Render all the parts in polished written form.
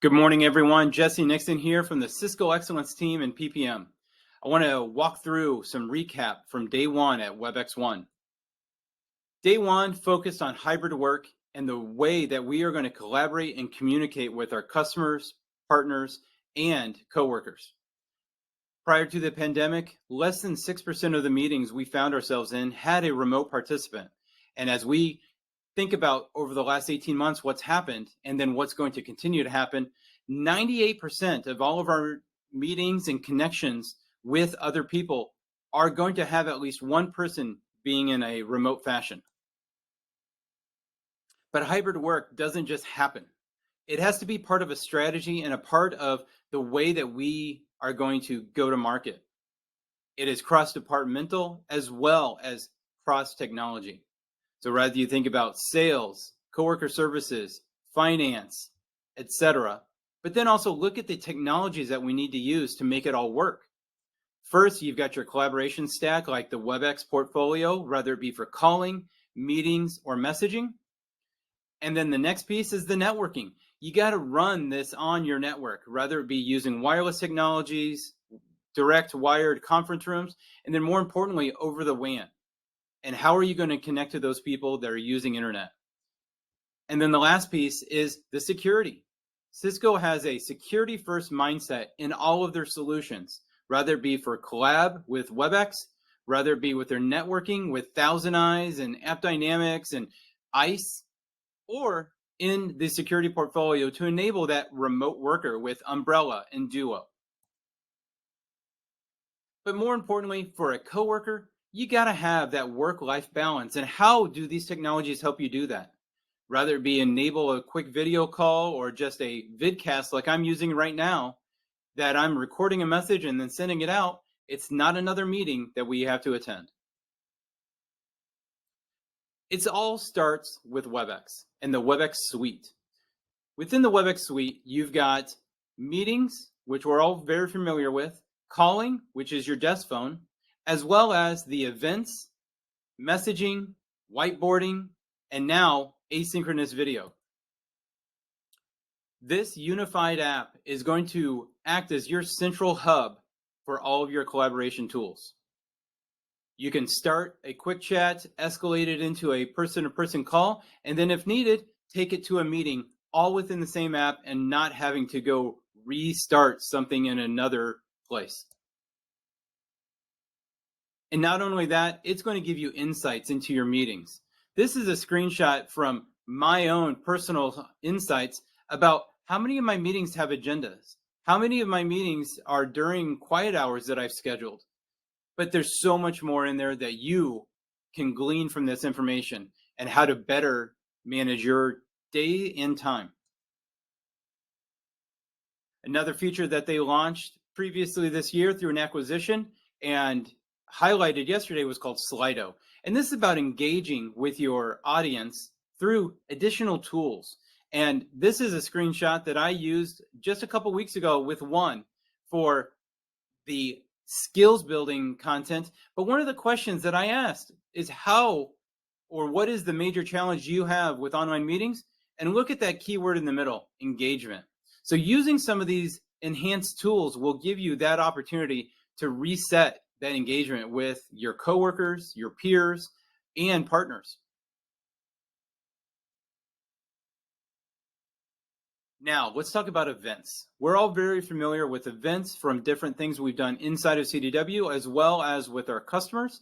Good morning, everyone. Jesse Nixon here from the Cisco Excellence team in PPM. I want to walk through some recap from day one at WebexOne. Day one focused on hybrid work and the way that we are going to collaborate and communicate with our customers, partners, and coworkers. Prior to the pandemic, less than 6% of the meetings we found ourselves in had a remote participant. And as we think about over the last 18 months what's happened and then what's going to continue to happen, 98% of all of our meetings and connections with other people are going to have at least one person being in a remote fashion. But hybrid work doesn't just happen. It has to be part of a strategy and a part of the way that we are going to go to market. It is cross-departmental as well as cross-technology. So rather you think about sales, coworker services, finance, etc., but then also look at the technologies that we need to use to make it all work. First, you've got your collaboration stack like the Webex portfolio, whether it be for calling, meetings, or messaging. And then the next piece is the networking. You got to run this on your network, whether it be using wireless technologies, direct wired conference rooms, and then more importantly, over the WAN. And how are you going to connect to those people that are using internet? And then the last piece is the security. Cisco has a security first mindset in all of their solutions, whether it be for collab with Webex, whether it be with their networking with Thousand Eyes and App Dynamics and ICE, or in the security portfolio to enable that remote worker with Umbrella and Duo. But more importantly, for a coworker, you got to have that work-life balance. And how do these technologies help you do that? Rather it be enable a quick video call or just a vidcast like I'm using right now, that I'm recording a message and then sending it out. It's not another meeting that we have to attend. It all starts with Webex and the Webex Suite. Within the Webex Suite, you've got meetings, which we're all very familiar with, calling, which is your desk phone, as well as the events, messaging, whiteboarding, and now asynchronous video. This unified app is going to act as your central hub for all of your collaboration tools. You can start a quick chat, escalate it into a person-to-person call, and then if needed, take it to a meeting, all within the same app and not having to go restart something in another place. And not only that, it's going to give you insights into your meetings. This is a screenshot from my own personal insights about how many of my meetings have agendas, how many of my meetings are during quiet hours that I've scheduled. But there's so much more in there that you can glean from this information and how to better manage your day and time. Another feature that they launched previously this year through an acquisition and highlighted yesterday was called Slido. And this is about engaging with your audience through additional tools. And this is a screenshot that I used just a couple weeks ago with one for the skills building content. But one of the questions that I asked is how or what is the major challenge you have with online meetings? And look at that keyword in the middle, engagement. So using some of these enhanced tools will give you that opportunity to reset that engagement with your coworkers, your peers, and partners. Now, let's talk about events. We're all very familiar with events from different things we've done inside of CDW as well as with our customers.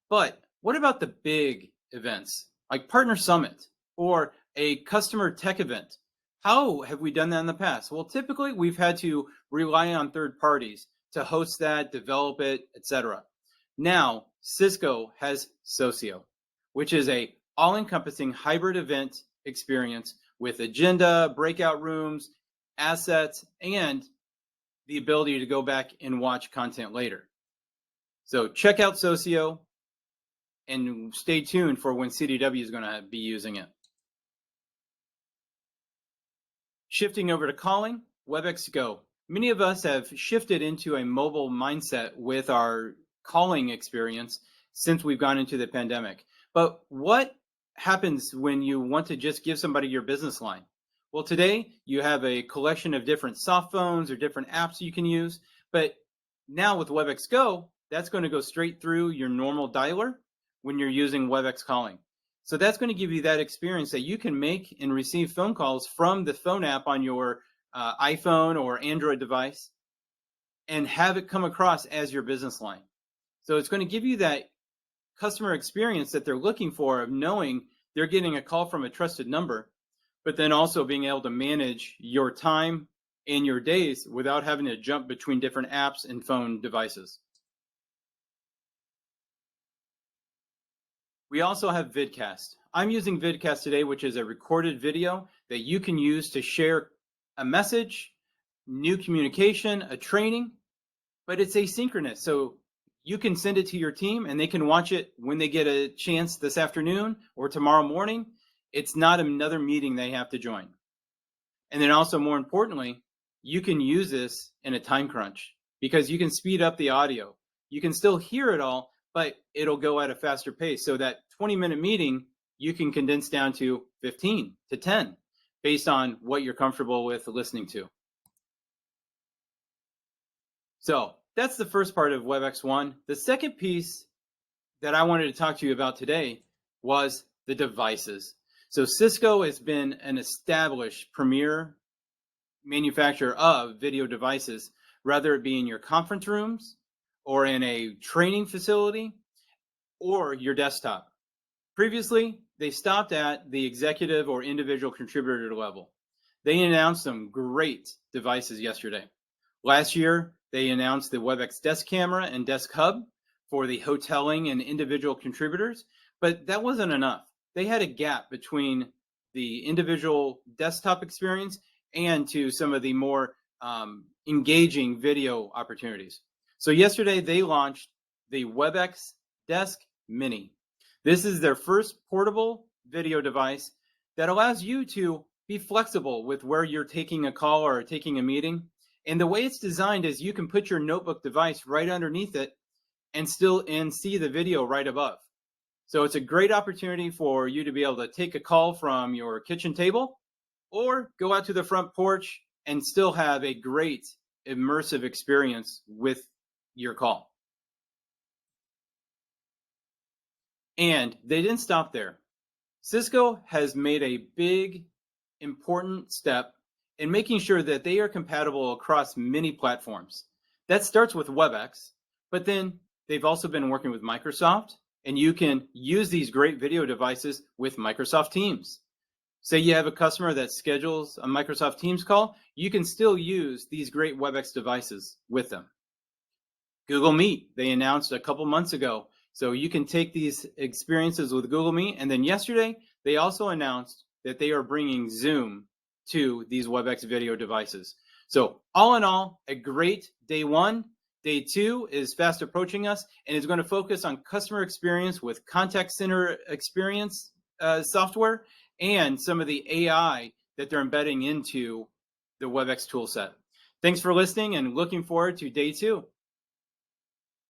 But what about the big events like Partner Summit or a customer tech event? How have we done that in the past? Well, typically we've had to rely on third parties to host that, develop it, etc. Now, Cisco has Socio, which is a all-encompassing hybrid event experience with agenda, breakout rooms, assets, and the ability to go back and watch content later. So check out Socio and stay tuned for when CDW is going to be using it. Shifting over to calling, Webex Go. Many of us have shifted into a mobile mindset with our calling experience since we've gone into the pandemic. But what happens when you want to just give somebody your business line? Well, today you have a collection of different soft phones or different apps you can use, but now with WebEx Go, that's going to go straight through your normal dialer when you're using WebEx calling. So that's going to give you that experience that you can make and receive phone calls from the phone app on your iPhone or Android device and have it come across as your business line. So it's going to give you that customer experience that they're looking for, of knowing they're getting a call from a trusted number, but then also being able to manage your time and your days without having to jump between different apps and phone devices. We also have Vidcast. I'm using Vidcast today, which is a recorded video that you can use to share a message, new communication, a training, but it's asynchronous. So you can send it to your team and they can watch it when they get a chance this afternoon or tomorrow morning. It's not another meeting they have to join. And then also, more importantly, you can use this in a time crunch because you can speed up the audio. You can still hear it all, but it'll go at a faster pace. So that 20-minute meeting, you can condense down to 15 to 10 based on what you're comfortable with listening to. So that's the first part of WebexOne. The second piece that I wanted to talk to you about today was the devices. So Cisco has been an established premier manufacturer of video devices, whether it be in your conference rooms or in a training facility or your desktop. Previously, they stopped at the executive or individual contributor level. They announced some great devices yesterday. Last year, they announced the Webex Desk Camera and Desk Hub for the hoteling and individual contributors, but that wasn't enough. They had a gap between the individual desktop experience and to some of the more engaging video opportunities. So yesterday, they launched the Webex Desk Mini. This is their first portable video device that allows you to be flexible with where you're taking a call or taking a meeting. And the way it's designed is you can put your notebook device right underneath it and still see the video right above. So it's a great opportunity for you to be able to take a call from your kitchen table or go out to the front porch and still have a great immersive experience with your call. And they didn't stop there. Cisco has made a big, important step in making sure that they are compatible across many platforms. That starts with WebEx, but then they've also been working with Microsoft, and you can use these great video devices with Microsoft Teams. Say you have a customer that schedules a Microsoft Teams call, you can still use these great WebEx devices with them. Google Meet, they announced a couple months ago, so you can take these experiences with Google Meet. And then yesterday, they also announced that they are bringing Zoom to these WebEx video devices. So all in all, a great day one. Day two is fast approaching us and is going to focus on customer experience with contact center experience software and some of the AI that they're embedding into the WebEx toolset. Thanks for listening and looking forward to day two.